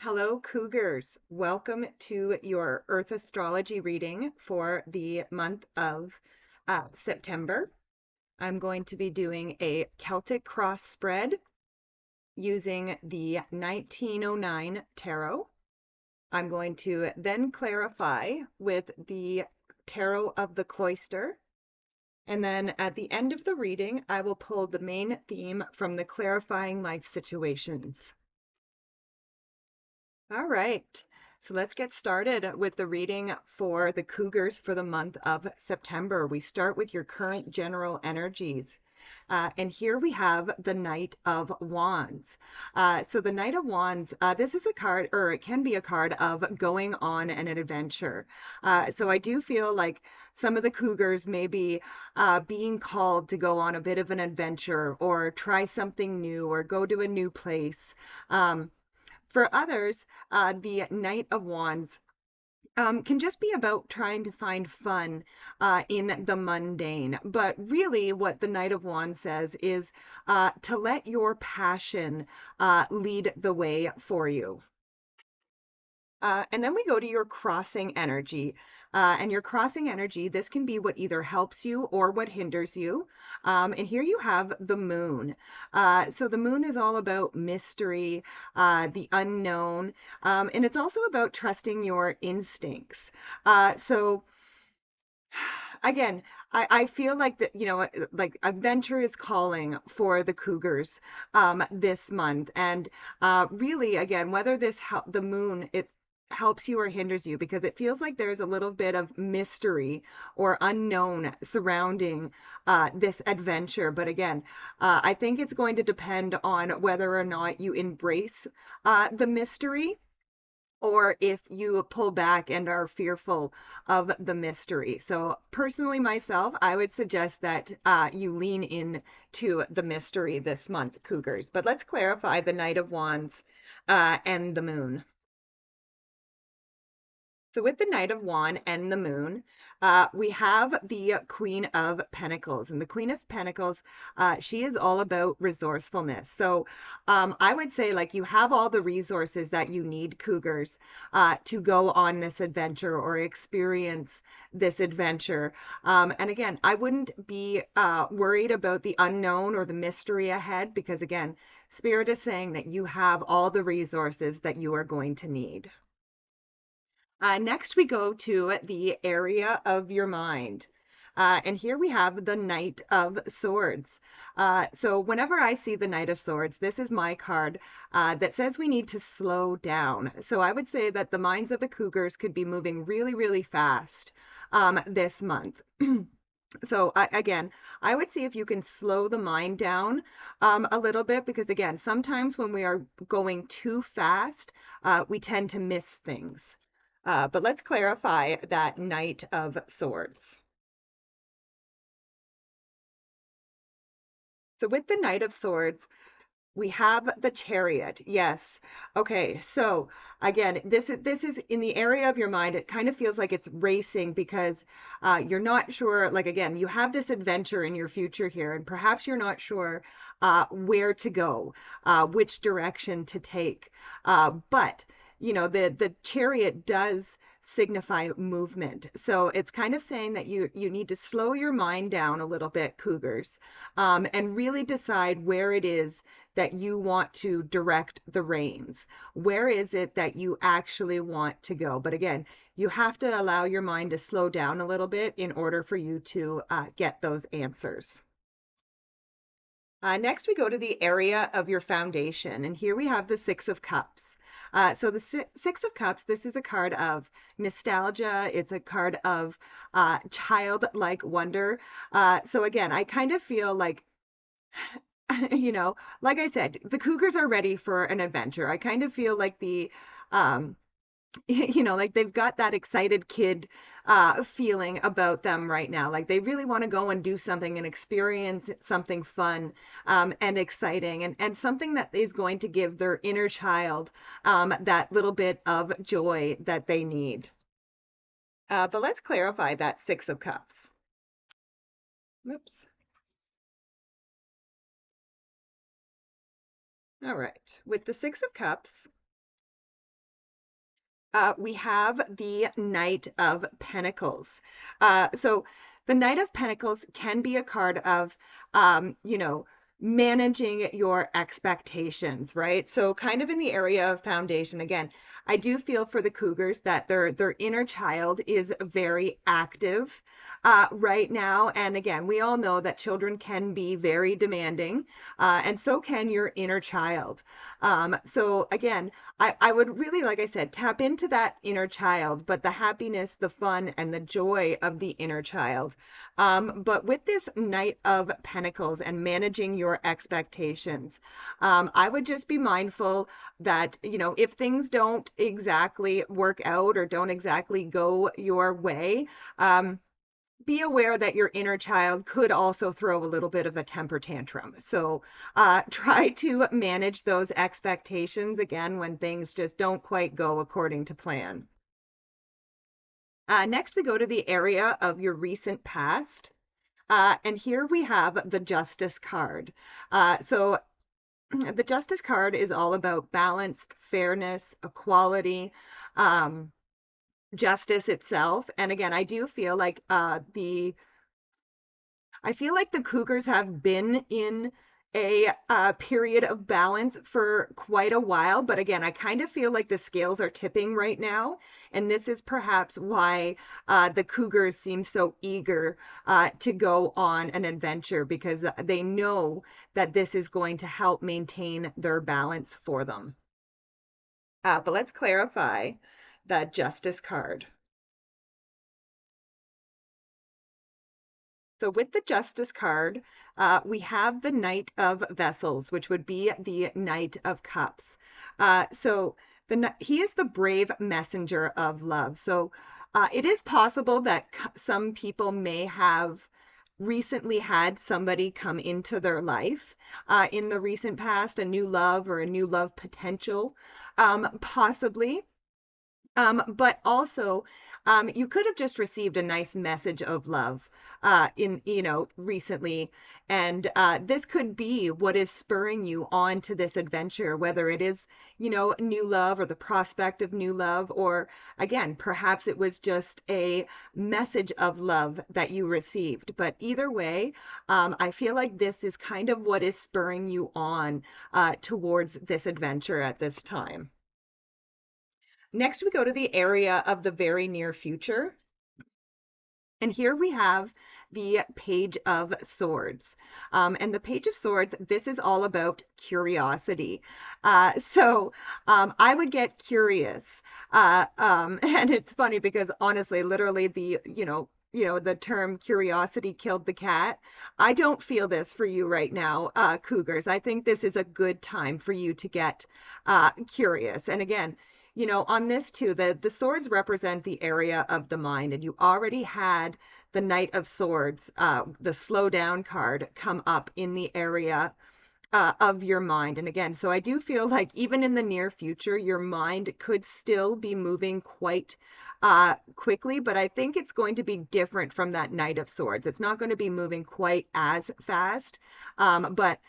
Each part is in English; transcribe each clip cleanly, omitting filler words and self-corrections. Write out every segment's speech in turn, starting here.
Hello, Cougars. Welcome to your Earth astrology reading for the month of September. I'm going to be doing a Celtic Cross spread using the 1909 tarot. I'm going to then clarify with the Tarot of the Cloister. And then at the end of the reading, I will pull the main theme from the clarifying life situations. All right. So let's get started with the reading for the Cougars for the month of September. We start with your current general energies. And here we have the Knight of Wands. So the Knight of Wands, this is a card, or it can be a card of going on an adventure. So I do feel like some of the Cougars may be being called to go on a bit of an adventure or try something new or go to a new place. For others, the Knight of Wands can just be about trying to find fun in the mundane. But really, what the Knight of Wands says is to let your passion lead the way for you. And then we go to your crossing energy. And your crossing energy, this can be what either helps you or what hinders you. And here you have the moon. So the moon is all about mystery, the unknown, and it's also about trusting your instincts. So again, I feel like that, like adventure is calling for the Cougars this month. And really, again, whether the moon, it helps you or hinders you, because it feels like there's a little bit of mystery or unknown surrounding this adventure. But again, I think it's going to depend on whether or not you embrace the mystery or if you pull back and are fearful of the mystery. So personally, myself, I would suggest that you lean in to the mystery this month, Cougars. But let's clarify the Knight of Wands and the Moon. So with the Knight of Wands and the Moon, we have the Queen of Pentacles. And the Queen of Pentacles, she is all about resourcefulness. So I would say, like, you have all the resources that you need, Cougars, to go on this adventure or experience this adventure. And again, I wouldn't be worried about the unknown or the mystery ahead, because again, Spirit is saying that you have all the resources that you are going to need. Next, we go to the area of your mind. And here we have the Knight of Swords. So whenever I see the Knight of Swords, this is my card that says we need to slow down. So I would say that the minds of the Cougars could be moving really, really fast this month. So again, I would see if you can slow the mind down a little bit, because again, sometimes when we are going too fast, we tend to miss things. But let's clarify that Knight of Swords. So with the Knight of Swords, we have the Chariot. Yes. Okay. So again, this is in the area of your mind. It kind of feels like it's racing because you're not sure. Like again, you have this adventure in your future here, and perhaps you're not sure where to go, which direction to take. But the Chariot does signify movement. So it's kind of saying that you need to slow your mind down a little bit, Cougars, and really decide where it is that you want to direct the reins. Where is it that you actually want to go? But again, you have to allow your mind to slow down a little bit in order for you to get those answers. Next, we go to the area of your foundation, and here we have the Six of Cups. So the Six of Cups, this is a card of nostalgia. It's a card of childlike wonder. So again, I kind of feel like, like I said, the Cougars are ready for an adventure. I kind of feel like um, like they've got that excited kid feeling about them right now. Like they really want to go and do something and experience something fun and exciting, and something that is going to give their inner child that little bit of joy that they need. But let's clarify that Six of Cups. Oops. All right. With the Six of Cups, we have the Knight of Pentacles. So the Knight of Pentacles can be a card of, you know, managing your expectations, right? So kind of in the area of foundation. Again, I do feel for the Cougars that their inner child is very active right now. And again, we all know that children can be very demanding, and so can your inner child. So again, I would really, like I said, tap into that inner child, but the happiness, the fun, and the joy of the inner child. But with this Knight of Pentacles and managing your expectations, I would just be mindful that, you know, if things don't exactly work out or don't exactly go your way, be aware that your inner child could also throw a little bit of a temper tantrum. So try to manage those expectations again when things just don't quite go according to plan. Next, we go to the area of your recent past. And here we have the Justice card. So the Justice card is all about balance, fairness, equality, justice itself. And again, I feel like the Cougars have been in a period of balance for quite a while, but again, I kind of feel like the scales are tipping right now, and this is perhaps why the Cougars seem so eager to go on an adventure because they know that this is going to help maintain their balance for them. But let's clarify the Justice card. So with the Justice card, we have the Knight of Vessels, which would be the Knight of Cups. So he is the brave messenger of love. So it is possible that some people may have recently had somebody come into their life in the recent past, a new love or a new love potential, possibly. But also, you could have just received a nice message of love recently. And this could be what is spurring you on to this adventure, whether it is, new love or the prospect of new love, or again, perhaps it was just a message of love that you received. But either way, I feel like this is kind of what is spurring you on towards this adventure at this time. Next, we go to the area of the very near future. And here we have the Page of Swords. And the Page of Swords, this is all about curiosity. I would get curious. And it's funny because honestly, literally the term curiosity killed the cat. I don't feel this for you right now, Cougars. I think this is a good time for you to get curious. And again, on this too, the swords represent the area of the mind, and you already had the Knight of Swords, the slow down card, come up in the area of your mind. And again, so I do feel like even in the near future, your mind could still be moving quite quickly, but I think it's going to be different from that Knight of Swords. It's not going to be moving quite as fast, but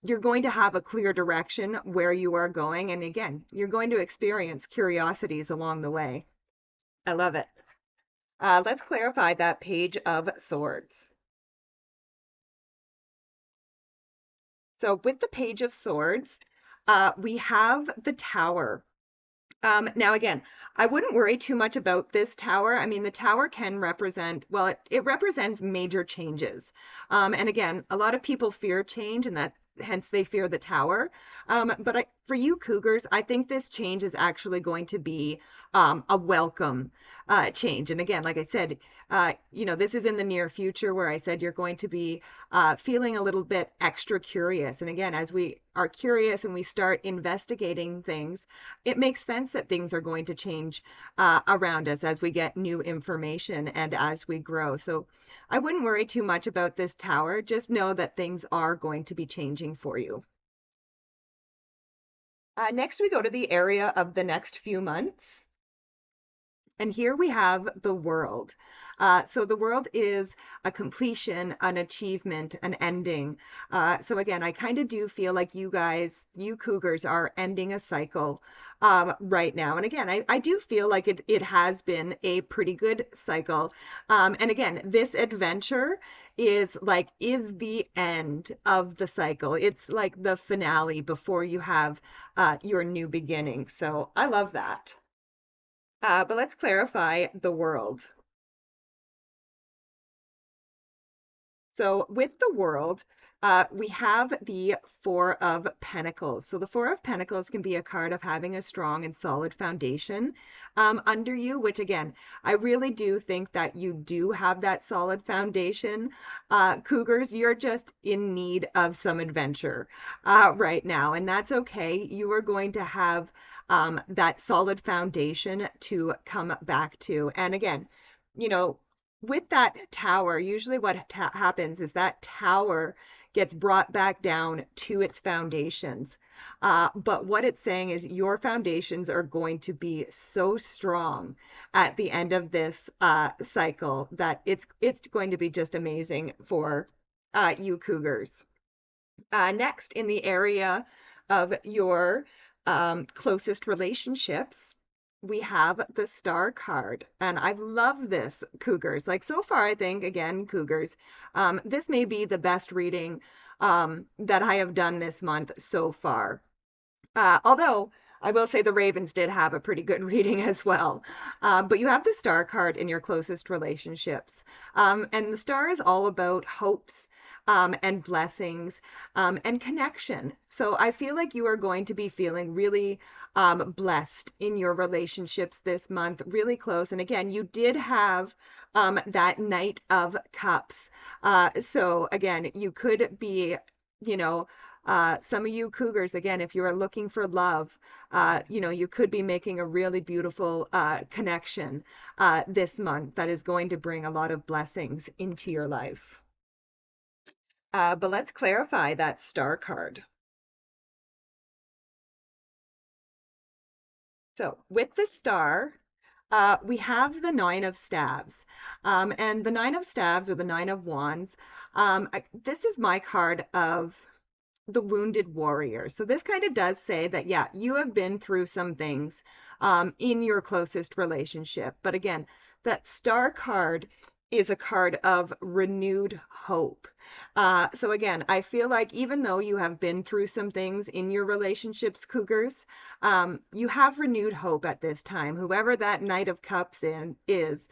you're going to have a clear direction where you are going. And again, you're going to experience curiosities along the way. I love it. Let's clarify that Page of Swords. So with the Page of Swords, we have the Tower. Now, again, I wouldn't worry too much about this tower. I mean, the tower can represent, well, it represents major changes. And again, a lot of people fear change and that hence they fear the tower. But for you Cougars, I think this change is actually going to be a welcome change. And again, like I said, this is in the near future where I said you're going to be feeling a little bit extra curious. And again, as we are curious and we start investigating things, it makes sense that things are going to change around us as we get new information and as we grow. So I wouldn't worry too much about this tower. Just know that things are going to be changing for you. Next, we go to the area of the next few months. And here we have the world. So the world is a completion, an achievement, an ending. So again, I kind of do feel like you guys, you Cougars, are ending a cycle right now. And again, I do feel like it has been a pretty good cycle. And again, this adventure is the end of the cycle. It's like the finale before you have your new beginning. So I love that. But let's clarify the world. So with the world, we have the Four of Pentacles. So the Four of Pentacles can be a card of having a strong and solid foundation under you, which again, I really do think that you do have that solid foundation. Cougars, you're just in need of some adventure right now, and that's okay. You are going to have that solid foundation to come back to. And again, you know, with that tower, usually what happens is that tower gets brought back down to its foundations. But what it's saying is your foundations are going to be so strong at the end of this cycle that it's going to be just amazing for you Cougars. Next, in the area of your closest relationships, we have the Star card. And I love this, Cougars. Like so far, I think, again, Cougars, this may be the best reading that I have done this month so far. Although I will say the Ravens did have a pretty good reading as well. But you have the Star card in your closest relationships. And the Star is all about hopes and blessings and connection. So I feel like you are going to be feeling really blessed in your relationships this month, really close. And again, you did have that Knight of Cups. So again, you could be, you know, some of you Cougars, again, if you are looking for love, you could be making a really beautiful connection this month that is going to bring a lot of blessings into your life. But let's clarify that Star card. So with the Star, we have the Nine of Staves. And the Nine of Staves or the Nine of Wands, this is my card of the wounded warrior. So this kind of does say that, yeah, you have been through some things in your closest relationship. But again, that Star card is a card of renewed hope. So again, I feel like even though you have been through some things in your relationships, Cougars, you have renewed hope at this time. Whoever that Knight of Cups is,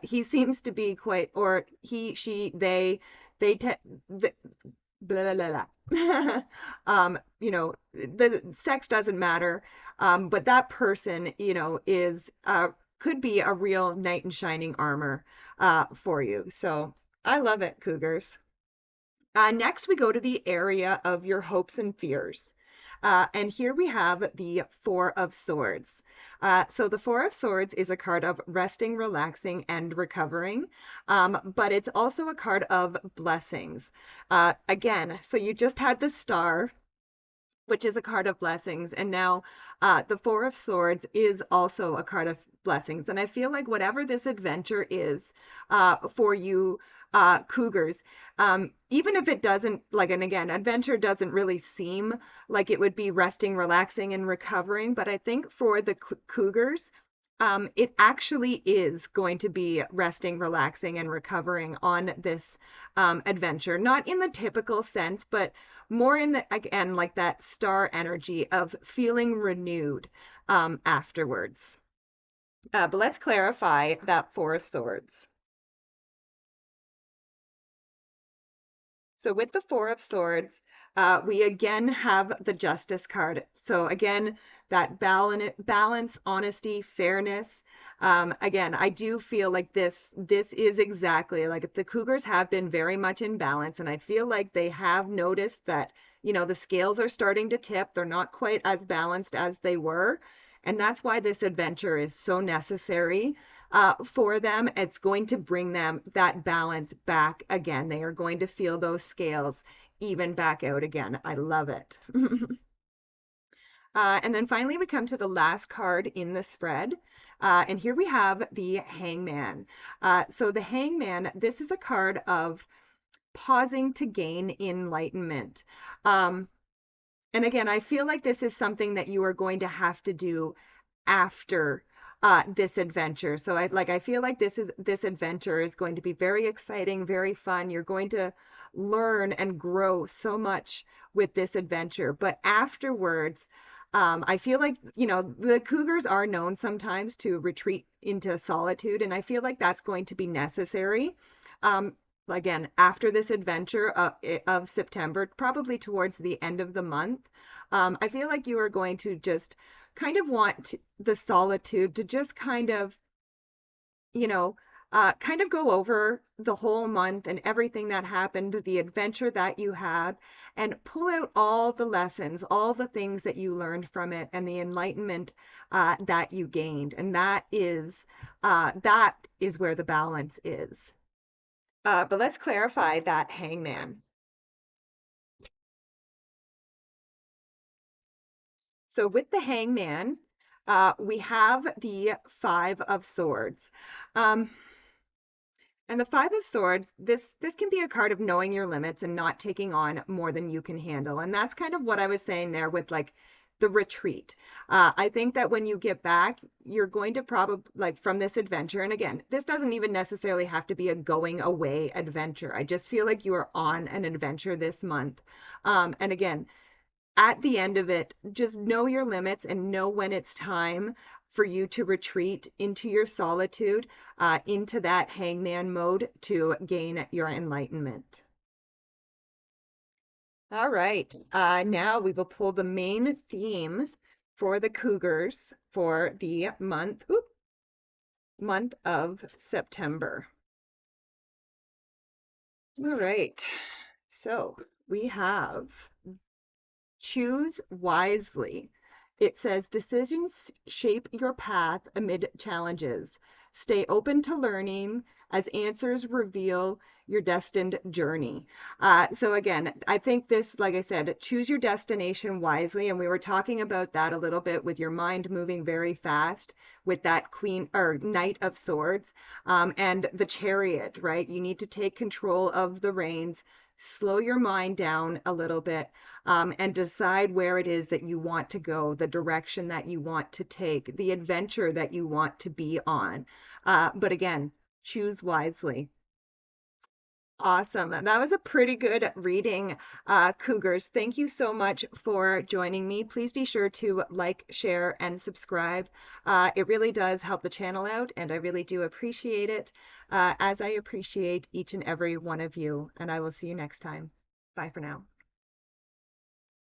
he seems to be quite, or he, she, they, the, blah, blah, blah. The sex doesn't matter, but that person, is could be a real knight in shining armor for you. So I love it, Cougars. Next, we go to the area of your hopes and fears. And here we have the Four of Swords. So the Four of Swords is a card of resting, relaxing, and recovering, but it's also a card of blessings. Again, so you just had the Star, which is a card of blessings. And now the Four of Swords is also a card of blessings. And I feel like whatever this adventure is for you, Cougars, even if it doesn't, like, and again, adventure doesn't really seem like it would be resting, relaxing, and recovering. But I think for the Cougars, it actually is going to be resting, relaxing, and recovering on this adventure. Not in the typical sense, but more in the, again, like that Star energy of feeling renewed afterwards. But let's clarify that Four of Swords. So with the Four of Swords, we again have the Justice card. So again, that balance, honesty, fairness. Again, I do feel like this is exactly like the Cougars have been very much in balance, and I feel like they have noticed that, the scales are starting to tip. They're not quite as balanced as they were. And that's why this adventure is so necessary for them. It's going to bring them that balance back again. They are going to feel those scales even back out again. I love it. And then finally, we come to the last card in the spread. And here we have the Hangman. So the Hangman, this is a card of pausing to gain enlightenment. Um, and again, I feel like this is something that you are going to have to do after this adventure. So I feel like this adventure is going to be very exciting, very fun. You're going to learn and grow so much with this adventure. But afterwards, I feel like, the Cougars are known sometimes to retreat into solitude, and I feel like that's going to be necessary. Um, Again, after this adventure of September, probably towards the end of the month, I feel like you are going to just kind of want the solitude to just you know, kind of go over the whole month and everything that happened, the adventure that you had, and pull out all the lessons, all the things that you learned from it, and the enlightenment that you gained. And that is where the balance is. But let's clarify that Hangman. So with the Hangman, we have the Five of Swords. Um, and the Five of Swords, this can be a card of knowing your limits and not taking on more than you can handle. And that's kind of what I was saying there with like the retreat. I think that when you get back, you're going to probably like from this adventure. And again, this doesn't even necessarily have to be a going away adventure. I just feel like you are on an adventure this month. And again, at the end of it, just know your limits and know when it's time for you to retreat into your solitude, into that hangman mode to gain your enlightenment. All right, now we will pull the main themes for the Cougars for the month of September. All right, so we have choose wisely. It says decisions shape your path amid challenges. Stay open to learning as answers reveal your destined journey. So again, I think this, like I said, choose your destination wisely. And we were talking about that a little bit with your mind moving very fast with that Queen or Knight of Swords, and the Chariot, right? You need to take control of the reins, slow your mind down a little bit, and decide where it is that you want to go, the direction that you want to take, the adventure that you want to be on. But again, choose wisely. Awesome. That was a pretty good reading, Cougars. Thank you so much for joining me. Please be sure to like, share, and subscribe. It really does help the channel out, and I really do appreciate it, as I appreciate each and every one of you. And I will see you next time. Bye for now.